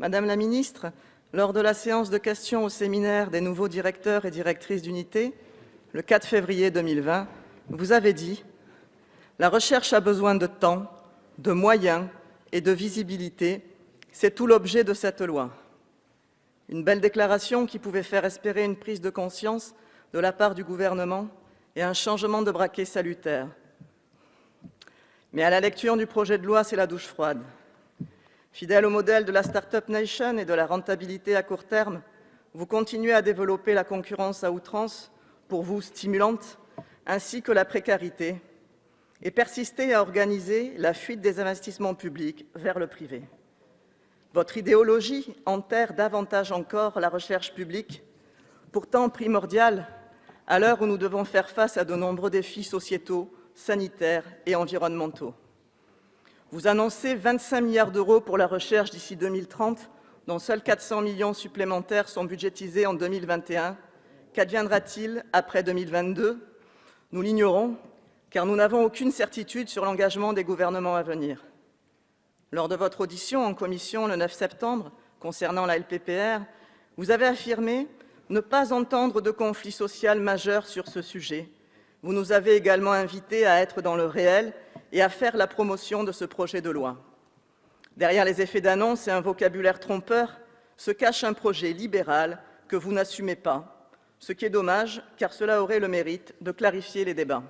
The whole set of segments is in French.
Madame la ministre, lors de la séance de questions au séminaire des nouveaux directeurs et directrices d'unité, le 4 février 2020, vous avez dit « La recherche a besoin de temps, de moyens et de visibilité. C'est tout l'objet de cette loi. » Une belle déclaration qui pouvait faire espérer une prise de conscience de la part du gouvernement et un changement de braquet salutaire. Mais à la lecture du projet de loi, c'est la douche froide. Fidèle au modèle de la Start-up Nation et de la rentabilité à court terme, vous continuez à développer la concurrence à outrance, pour vous stimulante, ainsi que la précarité, et persistez à organiser la fuite des investissements publics vers le privé. Votre idéologie enterre davantage encore la recherche publique, pourtant primordiale à l'heure où nous devons faire face à de nombreux défis sociétaux, sanitaires et environnementaux. Vous annoncez 25 milliards d'euros pour la recherche d'ici 2030, dont seuls 400 millions supplémentaires sont budgétisés en 2021. Qu'adviendra-t-il après 2022 ? Nous l'ignorons, car nous n'avons aucune certitude sur l'engagement des gouvernements à venir. Lors de votre audition en commission le 9 septembre, concernant la LPPR, vous avez affirmé ne pas entendre de conflit social majeur sur ce sujet. Vous nous avez également invités à être dans le réel et à faire la promotion de ce projet de loi. Derrière les effets d'annonce et un vocabulaire trompeur se cache un projet libéral que vous n'assumez pas, ce qui est dommage car cela aurait le mérite de clarifier les débats.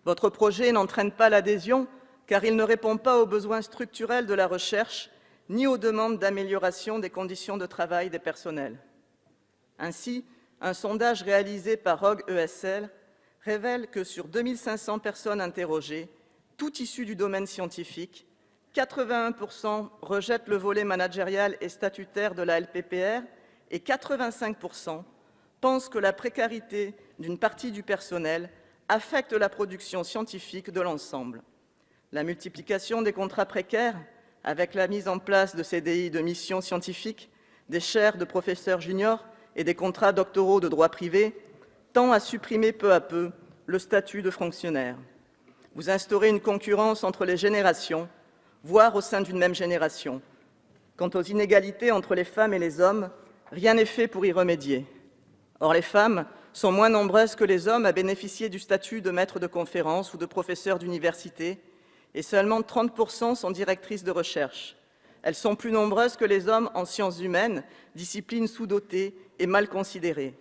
Votre projet n'entraîne pas l'adhésion car il ne répond pas aux besoins structurels de la recherche ni aux demandes d'amélioration des conditions de travail des personnels. Ainsi, un sondage réalisé par Rogue ESL révèle que sur 2500 personnes interrogées, toutes issues du domaine scientifique, 81% rejettent le volet managérial et statutaire de la LPPR et 85% pensent que la précarité d'une partie du personnel affecte la production scientifique de l'ensemble. La multiplication des contrats précaires, avec la mise en place de CDI de mission scientifique, des chaires de professeurs juniors et des contrats doctoraux de droit privé, tend à supprimer peu à peu le statut de fonctionnaire. Vous instaurez une concurrence entre les générations, voire au sein d'une même génération. Quant aux inégalités entre les femmes et les hommes, rien n'est fait pour y remédier. Or, les femmes sont moins nombreuses que les hommes à bénéficier du statut de maître de conférence ou de professeur d'université, et seulement 30% sont directrices de recherche. Elles sont plus nombreuses que les hommes en sciences humaines, discipline sous-dotée et mal considérée.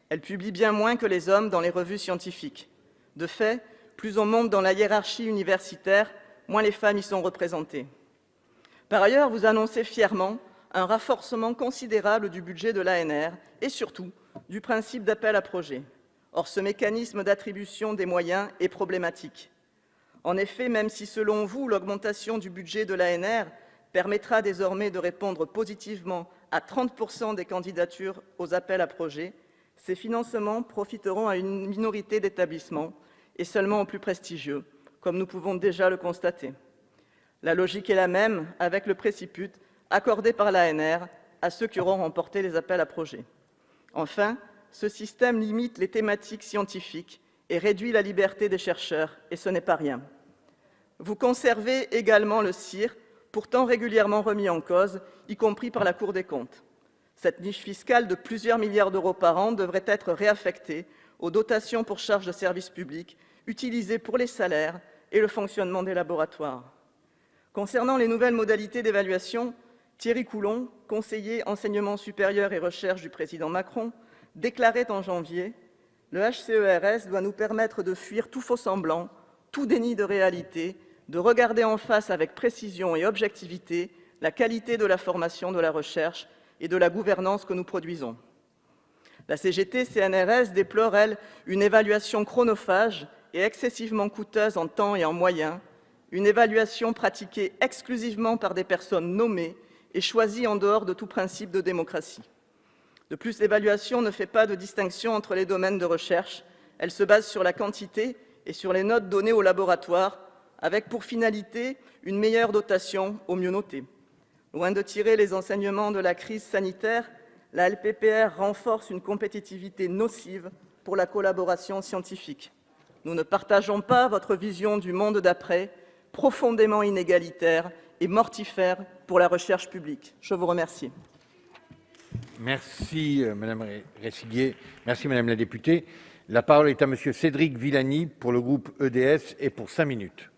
Elles publient bien moins que les hommes dans les revues scientifiques. De fait, plus on monte dans la hiérarchie universitaire, moins les femmes y sont représentées. Par ailleurs, vous annoncez fièrement un renforcement considérable du budget de l'ANR et surtout du principe d'appel à projets. Or, ce mécanisme d'attribution des moyens est problématique. En effet, même si selon vous, l'augmentation du budget de l'ANR permettra désormais de répondre positivement à 30% des candidatures aux appels à projets, ces financements profiteront à une minorité d'établissements et seulement aux plus prestigieux, comme nous pouvons déjà le constater. La logique est la même avec le préciput accordé par l'ANR à ceux qui auront remporté les appels à projets. Enfin, ce système limite les thématiques scientifiques et réduit la liberté des chercheurs, et ce n'est pas rien. Vous conservez également le CIR, pourtant régulièrement remis en cause, y compris par la Cour des comptes. Cette niche fiscale de plusieurs milliards d'euros par an devrait être réaffectée aux dotations pour charges de service public, utilisées pour les salaires et le fonctionnement des laboratoires. Concernant les nouvelles modalités d'évaluation, Thierry Coulhon, conseiller enseignement supérieur et recherche du président Macron, déclarait en janvier « Le HCERS doit nous permettre de fuir tout faux-semblant, tout déni de réalité, de regarder en face avec précision et objectivité la qualité de la formation de la recherche et de la gouvernance que nous produisons. » La CGT-CNRS déplore, elle, une évaluation chronophage et excessivement coûteuse en temps et en moyens, une évaluation pratiquée exclusivement par des personnes nommées et choisies en dehors de tout principe de démocratie. De plus, l'évaluation ne fait pas de distinction entre les domaines de recherche, elle se base sur la quantité et sur les notes données au laboratoire, avec pour finalité une meilleure dotation aux mieux notés. Loin de tirer les enseignements de la crise sanitaire, la LPPR renforce une compétitivité nocive pour la collaboration scientifique. Nous ne partageons pas votre vision du monde d'après, profondément inégalitaire et mortifère pour la recherche publique. Je vous remercie. Merci Madame Resiguier. Merci Madame la députée. La parole est à Monsieur Cédric Villani pour le groupe EDS et pour 5 minutes.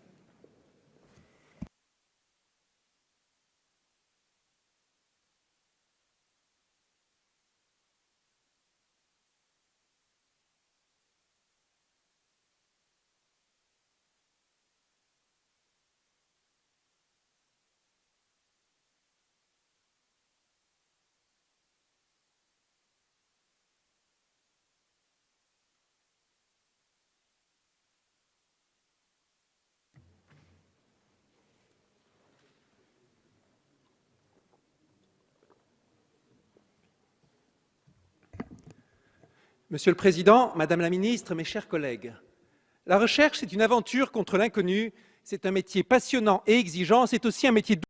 Monsieur le Président, Madame la Ministre, mes chers collègues, la recherche, c'est une aventure contre l'inconnu, c'est un métier passionnant et exigeant, c'est aussi un métier